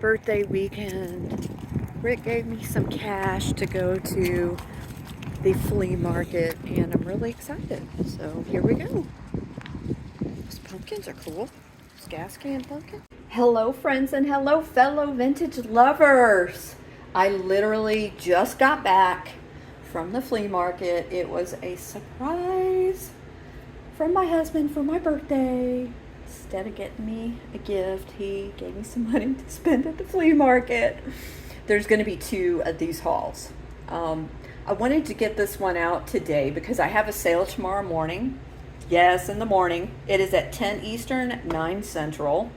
birthday weekend, Rick gave me some cash to go to the flea market, and I'm really excited. So here we go. Those pumpkins are cool. This gas can pumpkin. Hello friends and hello fellow vintage lovers. I literally just got back from the flea market. It was a surprise from my husband for my birthday. Instead of getting me a gift, he gave me some money to spend at the flea market. There's going to be 2 of these hauls. I wanted to get this one out today because I have a sale tomorrow morning. Yes, in the morning. It is at 10 Eastern, 9 Central.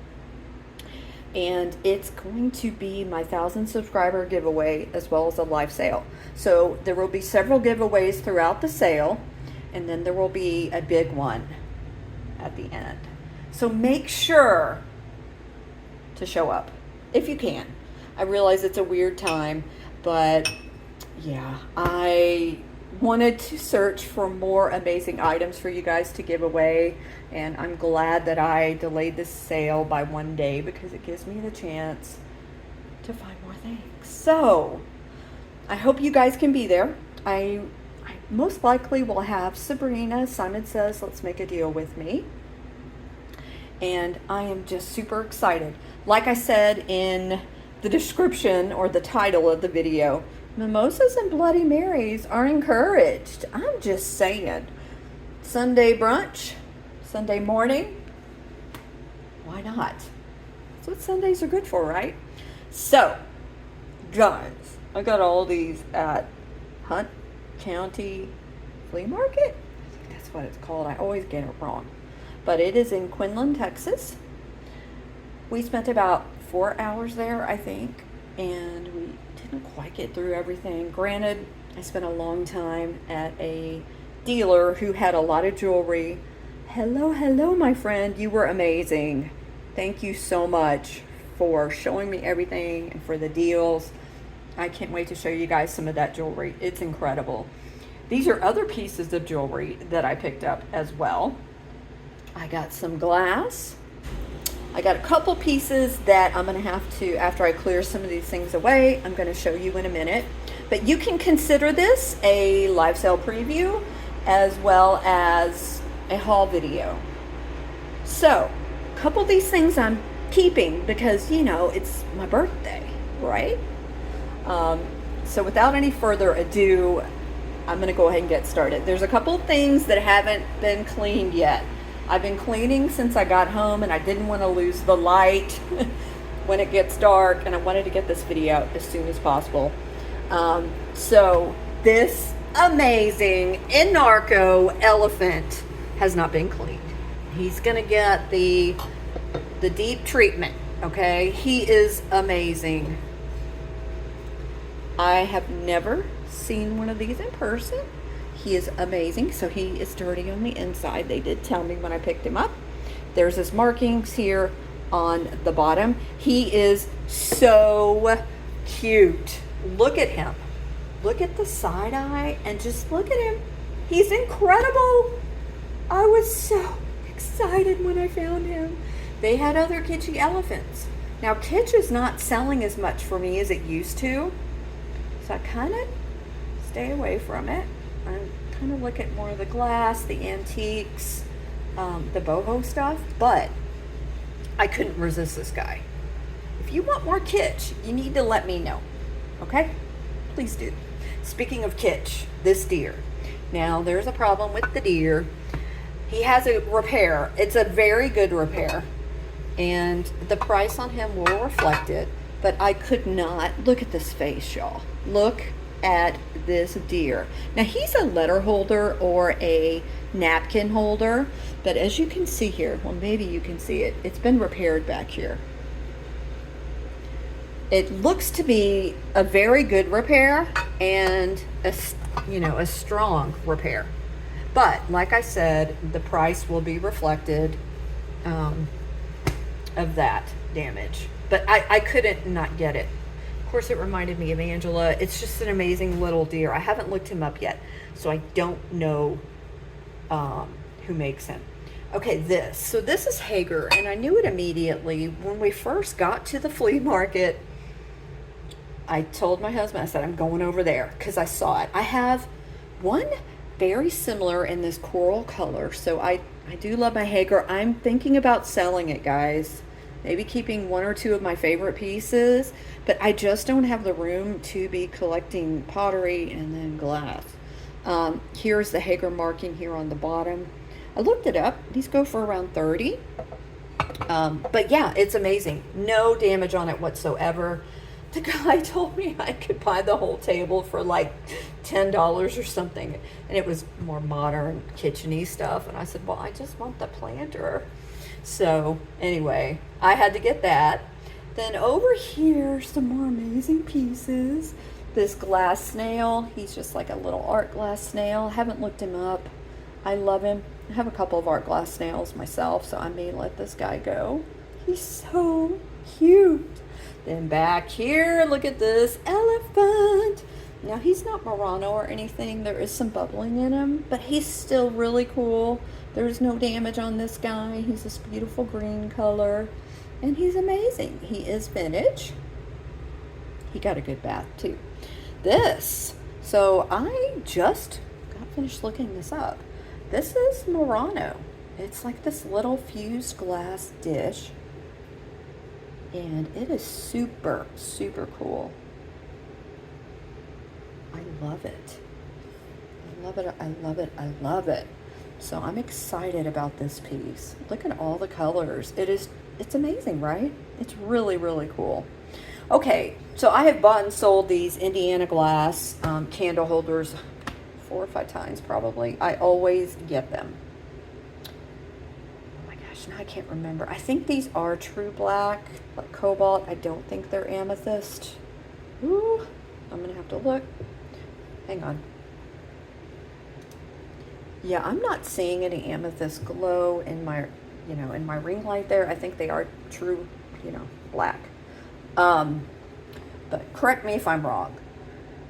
And it's going to be my 1,000 subscriber giveaway as well as a live sale. So there will be several giveaways throughout the sale, and then there will be a big one at the end. So make sure to show up if you can. I realize it's a weird time, but yeah, I wanted to search for more amazing items for you guys to give away, and I'm glad that I delayed this sale by 1 day because it gives me the chance to find more things. So I hope you guys can be there. I most likely will have Sabrina, Simon Says Let's Make a Deal with me, and I am just super excited. Like I said in the description or the title of the video, mimosas and Bloody Marys are encouraged. I'm just saying. Sunday brunch, Sunday morning, why not? That's what Sundays are good for, right? So, guys, I got all these at Hunt County Flea Market. I think that's what it's called. I always get it wrong. But it is in Quinlan, Texas. We spent about 4 hours there, I think, and we didn't quite get through everything. Granted, I spent a long time at a dealer who had a lot of jewelry. Hello, my friend. You were amazing. Thank you so much for showing me everything and for the deals. I can't wait to show you guys some of that jewelry. It's incredible. These are other pieces of jewelry that I picked up as well. I got some glass. I got a couple pieces that I'm going to have to, after I clear some of these things away, I'm going to show you in a minute. But you can consider this a live sale preview as well as a haul video. So, a couple of these things I'm keeping because, you know, it's my birthday, right? So without any further ado, I'm going to go ahead and get started. There's a couple of things that haven't been cleaned yet. I've been cleaning since I got home, and I didn't want to lose the light when it gets dark, and I wanted to get this video out as soon as possible. So this amazing Narco elephant has not been cleaned. He's gonna get the deep treatment, okay? He is amazing. I have never seen one of these in person. He is amazing. So he is dirty on the inside. They did tell me when I picked him up. There's his markings here on the bottom. He is so cute. Look at him. Look at the side eye and just look at him. He's incredible. I was so excited when I found him. They had other Kitschy elephants. Now Kitsch is not selling as much for me as it used to, so I kind of stay away from it. I kind of look at more of the glass, the antiques, the boho stuff, but I couldn't resist this guy. If you want more Kitsch, you need to let me know, okay? Please do. Speaking of Kitsch, this deer. Now, there's a problem with the deer. He has a repair. It's a very good repair, and the price on him will reflect it, but I could not. Look at this face, y'all. Look at this deer. Now he's a letter holder or a napkin holder, but as you can see here, well, maybe you can see it, it's been repaired back here. It looks to be a very good repair and a strong repair, but like I said, the price will be reflected of that damage, but I couldn't not get it. Of course, it reminded me of Angela. It's just an amazing little deer. I haven't looked him up yet, so I don't know who makes him. Okay, so this is Haeger, and I knew it immediately. When we first got to the flea market, I told my husband, I said, I'm going over there because I saw it. I have one very similar in this coral color, so I do love my Haeger. I'm thinking about selling it, guys. Maybe keeping one or two of my favorite pieces, but I just don't have the room to be collecting pottery and then glass. Here's the Haeger marking here on the bottom. I looked it up. These go for around 30. But yeah, it's amazing. No damage on it whatsoever. The guy told me I could buy the whole table for like $10 or something. And it was more modern, kitchen-y stuff. And I said, well, I just want the planter. So anyway, I had to get that. Then over here, some more amazing pieces. This glass snail, he's just like a little art glass snail. I haven't looked him up. I love him. I have a couple of art glass snails myself, so I may let this guy go. He's so cute. Then back here, look at this elephant. Now he's not Murano or anything. There is some bubbling in him, but he's still really cool. There's no damage on this guy. He's this beautiful green color, and he's amazing. He is vintage. He got a good bath too. So I just got finished looking this up. This is Murano. It's like this little fused glass dish, and it is super, super cool. I love it. I love it, I love it, I love it. So I'm excited about this piece. Look at all the colors. It's amazing, right? It's really, really cool. Okay, so I have bought and sold these Indiana glass candle holders 4 or 5 times probably. I always get them. Oh my gosh, now I can't remember. I think these are true black, like cobalt. I don't think they're amethyst. Ooh, I'm gonna have to look. Hang on. Yeah, I'm not seeing any amethyst glow in my, in my ring light there. I think they are true, black. But correct me if I'm wrong.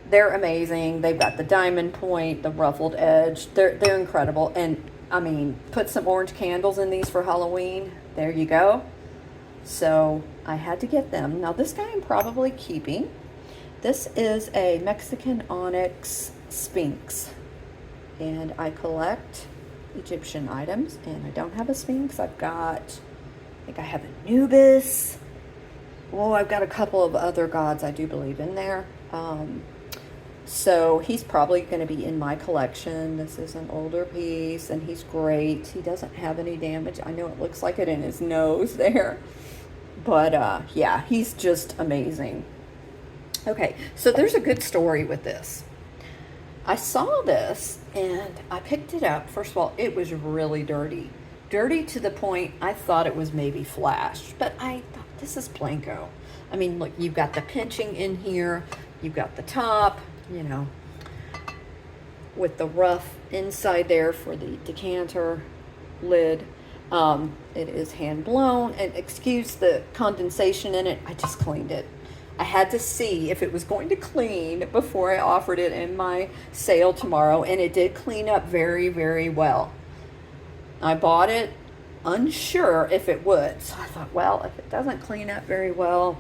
They're amazing. They've got the diamond point, the ruffled edge. They're incredible. And I mean, put some orange candles in these for Halloween. There you go. So I had to get them. Now this guy I'm probably keeping. This is a Mexican onyx sphinx. And I collect Egyptian items, and I don't have a sphinx. I think I have Anubis. Oh, I've got a couple of other gods I do believe in there. So he's probably going to be in my collection. This is an older piece, and he's great. He doesn't have any damage. I know it looks like it in his nose there. But yeah, he's just amazing. Okay, so there's a good story with this. I saw this and I picked it up. First of all, it was really dirty. Dirty to the point I thought it was maybe flashed, but I thought this is Blenko. I mean, look, you've got the pinching in here. You've got the top, with the rough inside there for the decanter lid. It is hand blown, and excuse the condensation in it. I just cleaned it. I had to see if it was going to clean before I offered it in my sale tomorrow, and it did clean up very, very well. I bought it unsure if it would, so I thought, well, if it doesn't clean up very well,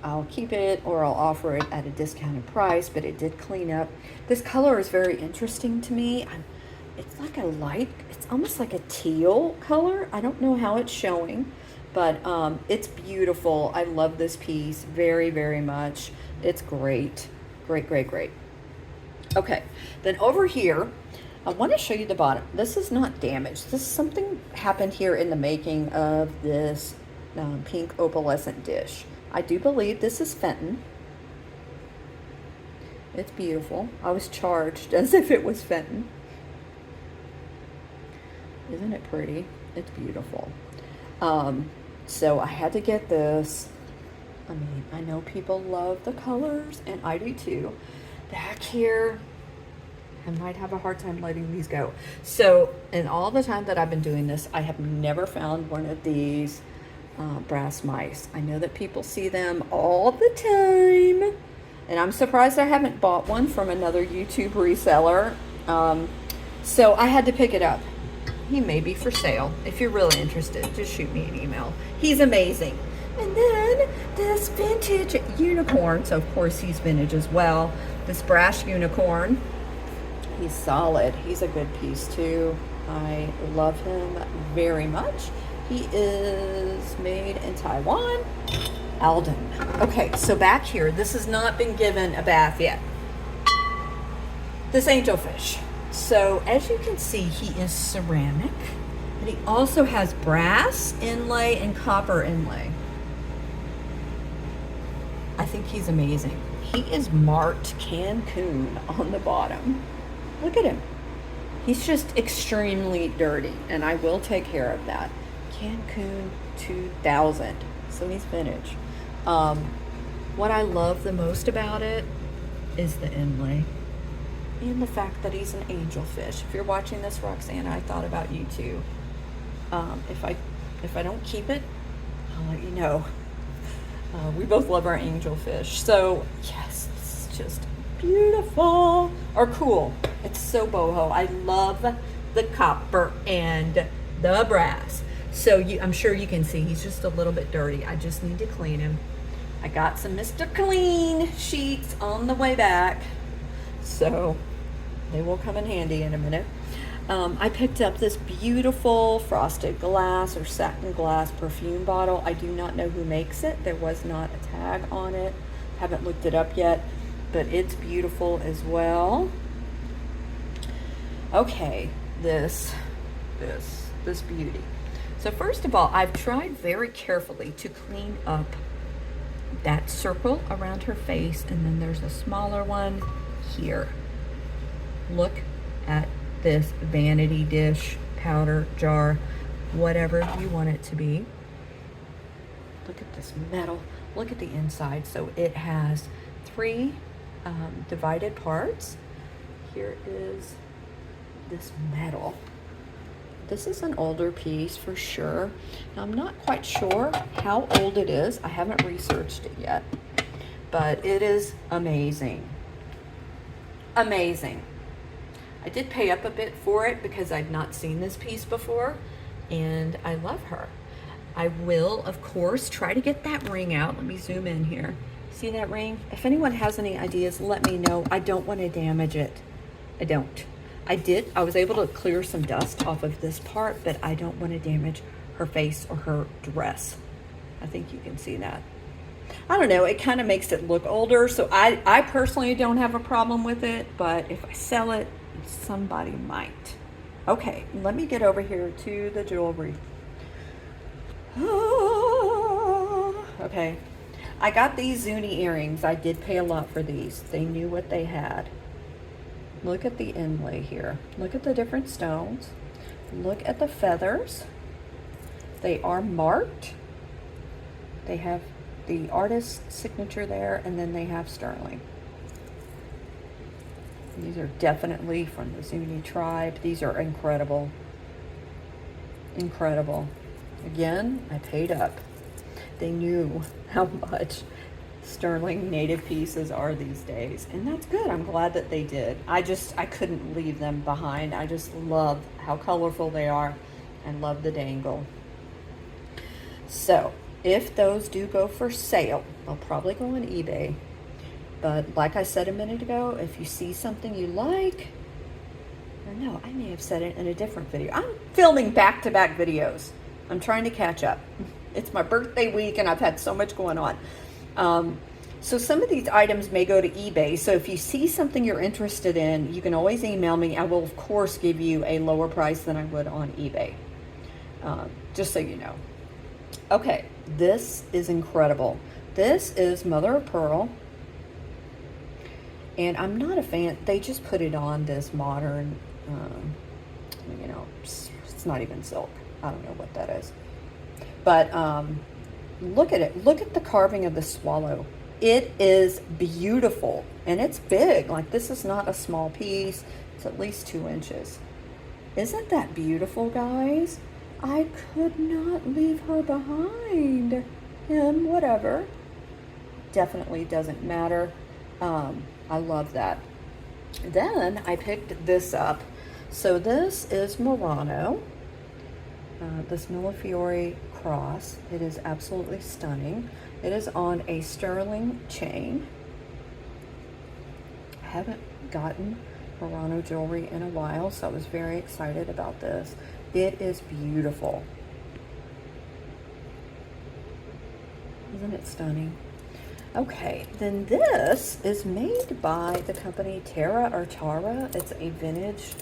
I'll keep it or I'll offer it at a discounted price, but it did clean up. This color is very interesting to me. It's like it's almost like a teal color. I don't know how it's showing. But it's beautiful. I love this piece very, very much. It's great. Great, great, great. Okay, then over here, I want to show you the bottom. This is not damaged. Something happened here in the making of this pink opalescent dish. I do believe this is Fenton. It's beautiful. I was charged as if it was Fenton. Isn't it pretty? It's beautiful. So I had to get this. I mean, I know people love the colors, and I do too. Back here, I might have a hard time letting these go. So, in all the time that I've been doing this, I have never found one of these brass mice. I know that people see them all the time, and I'm surprised I haven't bought one from another YouTube reseller. So I had to pick it up. he may be for sale. If you're really interested, just shoot me an email. He's amazing. And then this vintage unicorn. So of course he's vintage as well. This brass unicorn. He's solid. He's a good piece too. I love him very much. He is made in Taiwan. Alden. Okay, so back here, this has not been given a bath yet. This angelfish. So as you can see, he is ceramic, and he also has brass inlay and copper inlay. I think he's amazing. He is marked Cancun on the bottom. Look at him. He's just extremely dirty, and I will take care of that. Cancun 2000. So he's vintage. What I love the most about it is the inlay and the fact that he's an angelfish. If you're watching this, Roxanne, I thought about you too. If I don't keep it, I'll let you know. We both love our angelfish. So yes, it's just beautiful or cool. It's so boho. I love the copper and the brass. So I'm sure you can see he's just a little bit dirty. I just need to clean him. I got some Mr. Clean sheets on the way back, so they will come in handy in a minute. I picked up this beautiful frosted glass or satin glass perfume bottle. I do not know who makes it. There was not a tag on it. Haven't looked it up yet, but it's beautiful as well. Okay, this beauty. So first of all, I've tried very carefully to clean up that circle around her face, and then there's a smaller one here. Look at this vanity dish, powder jar, whatever you want it to be. Look at this metal. Look at the inside. So it has 3 divided parts. Here is this metal. This is an older piece for sure. Now, I'm not quite sure how old it is. I haven't researched it yet, but it is amazing. Amazing. I did pay up a bit for it because I'd not seen this piece before, and I love her. I will, of course, try to get that ring out. Let me zoom in here. See that ring? If anyone has any ideas, let me know. I don't want to damage it. I don't. I was able to clear some dust off of this part, but I don't want to damage her face or her dress. I think you can see that. I don't know, it kind of makes it look older, so I personally don't have a problem with it, but if I sell it, somebody might. Okay, let me get over here to the jewelry. Okay, I got these Zuni earrings. I did pay a lot for these. They knew what they had. Look at the inlay here. Look at the different stones. Look at the feathers. They are marked. They have the artist's signature there, and then they have sterling. These are definitely from the Zuni tribe. These are incredible. Incredible. Again, I paid up. They knew how much sterling native pieces are these days, and that's good. I'm glad that they did. I couldn't leave them behind. I just love how colorful they are and love the dangle. So if those do go for sale, I'll probably go on eBay, but like I said a minute ago, if you see something you like, or no, I may have said it in a different video. I'm filming back-to-back videos. I'm trying to catch up. It's my birthday week and I've had so much going on. So some of these items may go to eBay. So if you see something you're interested in, you can always email me. I will, of course, give you a lower price than I would on eBay. Just so you know. Okay, this is incredible. This is mother of pearl. And I'm not a fan. They just put it on this modern, you know, it's not even silk. I don't know what that is. But look at it. Look at the carving of the swallow. It is beautiful, and it's big. Like, this is not a small piece. It's at least 2 inches. Isn't that beautiful, guys? I could not leave her behind. Him, whatever. Definitely doesn't matter. I love that. Then I picked this up. So this is Murano. this Millefiori cross. It is absolutely stunning. It is on a sterling chain. I haven't gotten Murano jewelry in a while, so I was very excited about this. It is beautiful. Isn't it stunning? Okay, then this is made by the company Terra or Tara. It's a vintage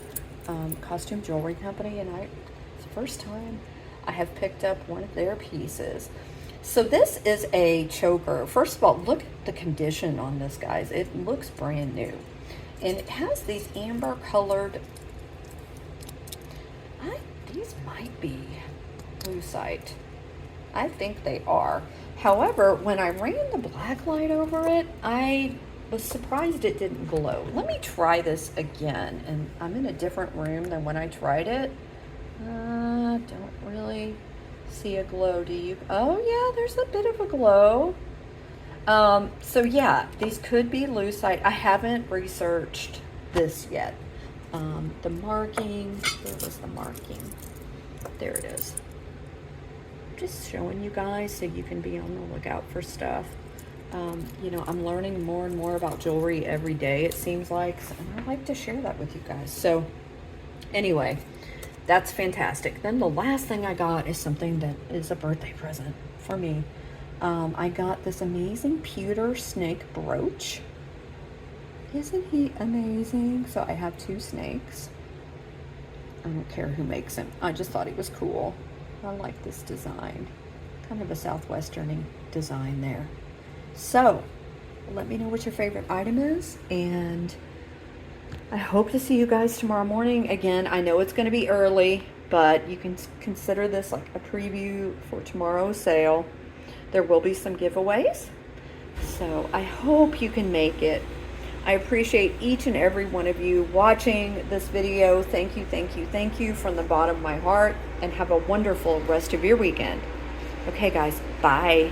costume jewelry company, and it's the first time I have picked up one of their pieces. So this is a choker. First of all, look at the condition on this, guys. It looks brand new. And it has these amber colored, these might be lucite. I think they are. However, when I ran the black light over it, I was surprised it didn't glow. Let me try this again. And I'm in a different room than when I tried it. Don't really see a glow, do you? Oh yeah, there's a bit of a glow. So yeah, these could be lucite. I haven't researched this yet. The marking, where was the marking? There it is. Just showing you guys so you can be on the lookout for stuff. You know, I'm learning more and more about jewelry every day, it seems like, and I like to share that with you guys. So anyway, that's fantastic. Then the last thing I got is something that is a birthday present for me. I got this amazing pewter snake brooch. Isn't he amazing? So I have 2 snakes. I don't care who makes him. I just thought he was cool. I like this design. Kind of a southwesterny design there. So let me know what your favorite item is, and I hope to see you guys tomorrow morning. Again, I know it's going to be early, but you can consider this like a preview for tomorrow's sale. There will be some giveaways, so I hope you can make it. I appreciate each and every one of you watching this video. Thank you, thank you, thank you from the bottom of my heart, and have a wonderful rest of your weekend. Okay, guys, bye.